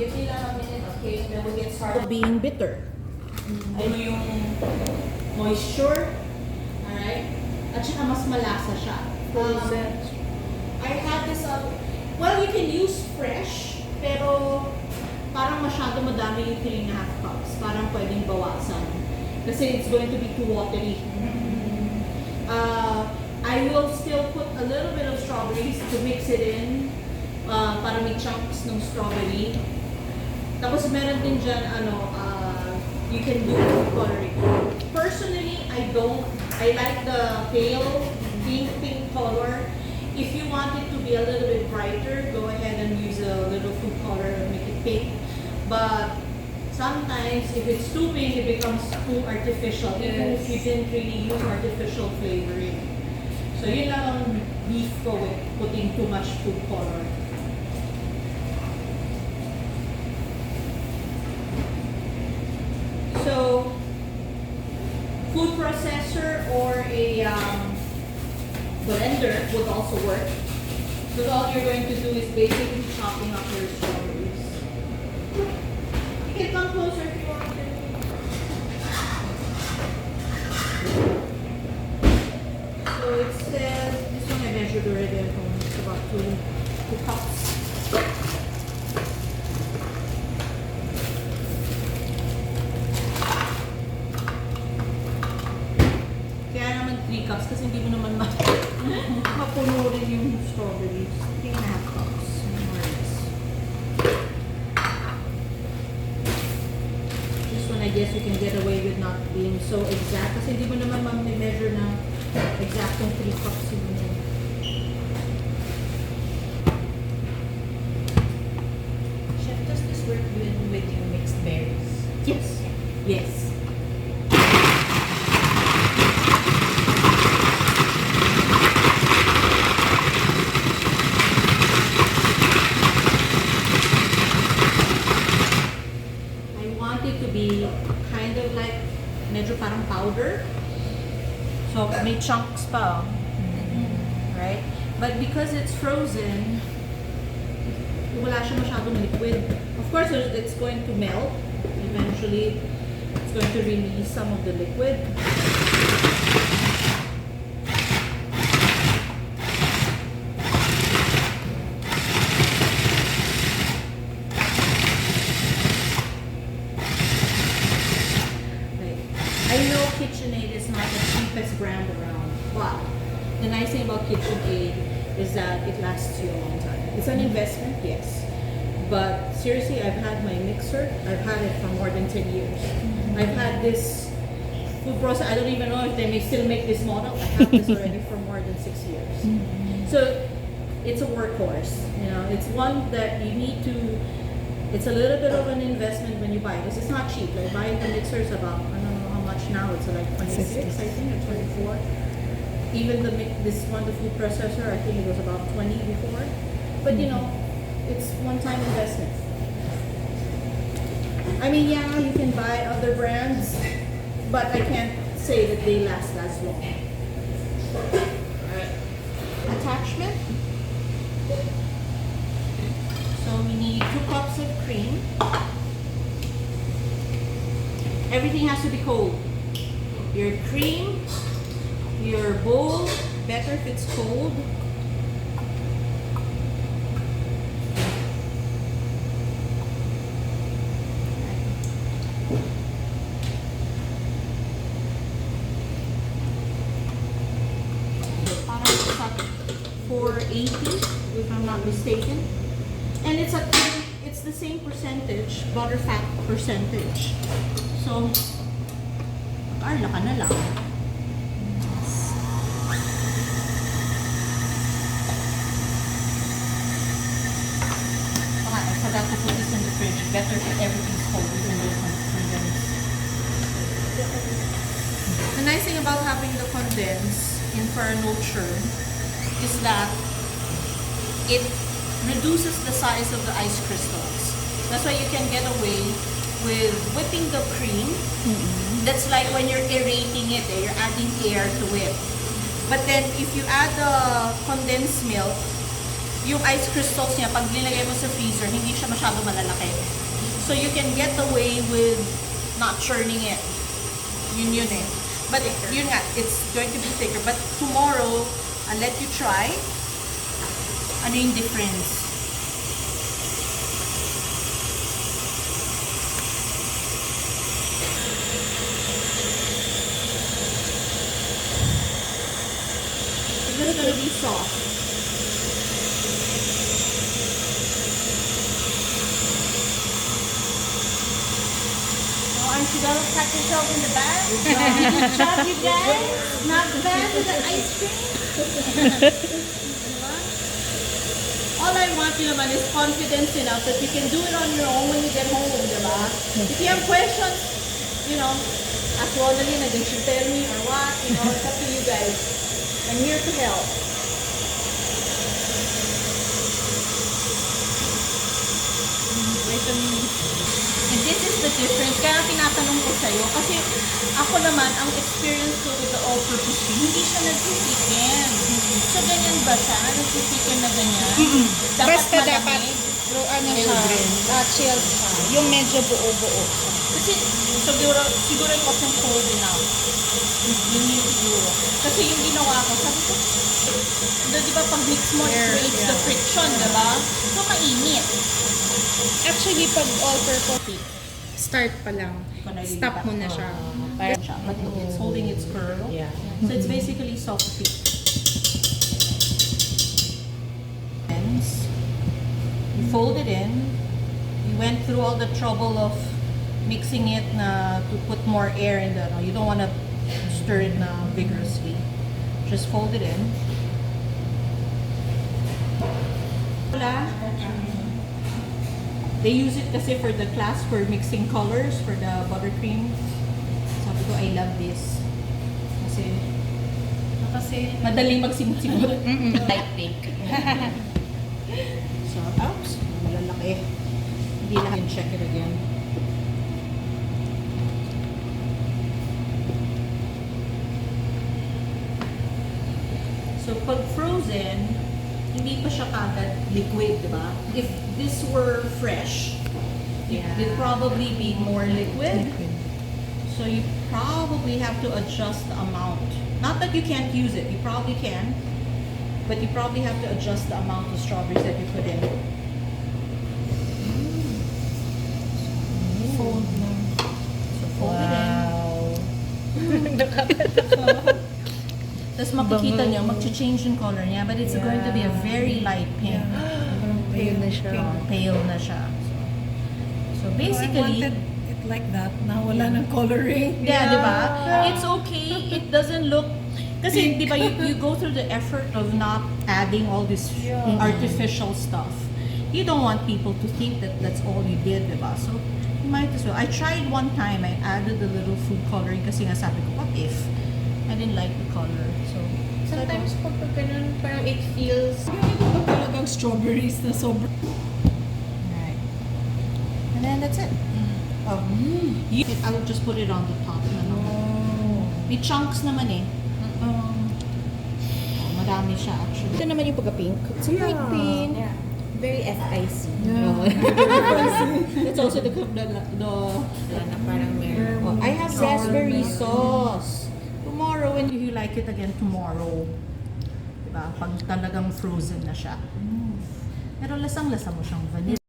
Give me lang a minute, okay? Then we'll get started. Being bitter. Ano yung moisture. Alright? At saka mas malasa siya. I had this, well, you can use fresh, pero parang masyado madami yung 3.5 cups. Parang pwedeng bawasan. Kasi it's going to be too watery. I will still put a little bit of strawberries to mix it in. Para may chunks ng strawberry. Tapos meron din dyan, you can do coloring. Personally, I like the pale pink color. If you want it to be a little bit brighter, go ahead and use a little food color and make it pink. But sometimes, if it's too pink, it becomes too artificial, even if you didn't really use artificial flavoring. So yun lang ang beef ko with putting too much food color. So, food processor or a blender would also work. So all you're going to do is basically chopping up your strawberries. You can come closer if you want to. So it says, this one I measured already at home. It's about 2 cups. Kaya naman 3 cups kasi hindi mo naman mapuno rin yung strawberries. 3.5 cups. This one I guess you can get away with not being so exact kasi hindi mo naman ma-measure na exactong 3 cups yun. Chef, does this work with your mixed berries? Yes. Yes. I want it to be kind of like medyo parang powder. So may chunks pa. Right? But because it's frozen, wala siya masyadong liquid. Of course, it's going to melt. Eventually, it's going to release some of the liquid. I know KitchenAid is not the cheapest brand around, but the nice thing about KitchenAid is that it lasts you a long time. It's an investment, yes. But seriously, I've had my mixer, I've had it for more than 10 years. I've had this food processor, I don't even know if they may still make this model. I have this already for more than 6 years. So it's a workhorse, you know, it's one that you need to, it's a little bit of an investment when you buy it, because it's not cheap. Like buying the mixer is about, I don't know how much now, it's like 26, I think, or 24. Even this one, the food processor, I think it was about 20 before. But you know, it's one-time investment. I mean, yeah, you can buy other brands, but I can't say that they last as long. Alright. Attachment. So we need 2 cups of cream. Everything has to be cold. Your cream, your bowl, better if it's cold. $4.80 if I'm not mistaken, and it's the same percentage, butter fat percentage. So, parla ka na lang. I forgot to put this in the fridge. Better if everything's cold even though it's condensed. The nice thing about having the condense in for a no churn is that it reduces the size of the ice crystals. That's why you can get away with whipping the cream. That's like when you're aerating it, you're adding air to it. But then if you add the condensed milk, yung ice crystals niya, pag nilagay mo sa freezer, hindi siya masyado malalaki. So you can get away with not churning it. Yun eh. But yun nga, it's going to be thicker. But tomorrow, I'll let you try. Ano yung difference? It's gonna be soft. Oh, aren't you gonna pat yourself in the back? Good job, you guys. Not bad with the ice cream. All I want you naman is confidence enough that you can do it on your own when you get home, diba? If you have questions, you know, ask Ronaldine, and then she'll tell me or what, you know, it's up to you guys. I'm here to help. And this is the difference. Kaya tinatanong ko sa'yo, kasi ako naman, ang experience ko with the all-purpose cream, hindi siya nagsisikin. So, ganyan ba siya? Nagsisikin na ganyan? Basta dapat, malamig? ano siya, chilled siya. Yung medyo buo-buo siya. Kasi, siguro it wasn't cold enough. Yun yung siguro. Kasi yung ginawa ko, sabi ko, di ba pag mix mo, it creates the friction, di ba? So, mainit. Actually, pag all-purpose, start pa lang. Stop mo na siya. But look, it's holding its curl. Yeah. So it's basically soft fit. You fold it in. You went through all the trouble of mixing it to put more air in the. You don't want to stir it vigorously. Just fold it in. They use it kasi for the class for mixing colors for the buttercream. Sabi ko, I love this. Kasi madaling magsimot-simot. Light pink. So, oops, malalaki. Hindi lang check it again. So, pag frozen, hindi pa siya kagad liquid, di ba? If this were fresh, it'd probably be more liquid. So you probably have to adjust the amount. Not that you can't use it, you probably can, but you probably have to adjust the amount of strawberries that you put in. Fold na. So fold it in. Tapos makikita niyo, mag-change yung color niya, but it's going to be a very light pink. Pale na siya. Pale na siya. So basically, I wanted it like that. Na wala ng coloring. yeah, di ba? It's okay. It doesn't look. Kasi, di ba, you go through the effort of not adding all this artificial stuff. You don't want people to think that that's all you did, di ba? So, you might as well. I tried one time, I added a little food coloring kasi nga sabi ko, what if? I didn't like the color. So, Sometimes pag ganun, parang it feels... Yung iba ba talagang strawberries na sobrang... right. And then that's it. Oh. I'll just put it on the top na naman. May chunks naman eh. Madami siya actually. Ito naman yung pagka-pink. It's a light pink. Yeah. Very FIC. That's also the Na parang meron. oh, I have raspberry sauce. Tomorrow, when you like it again tomorrow. Diba? Pag talagang frozen na siya. Pero lasang-lasa mo siyang vanilla.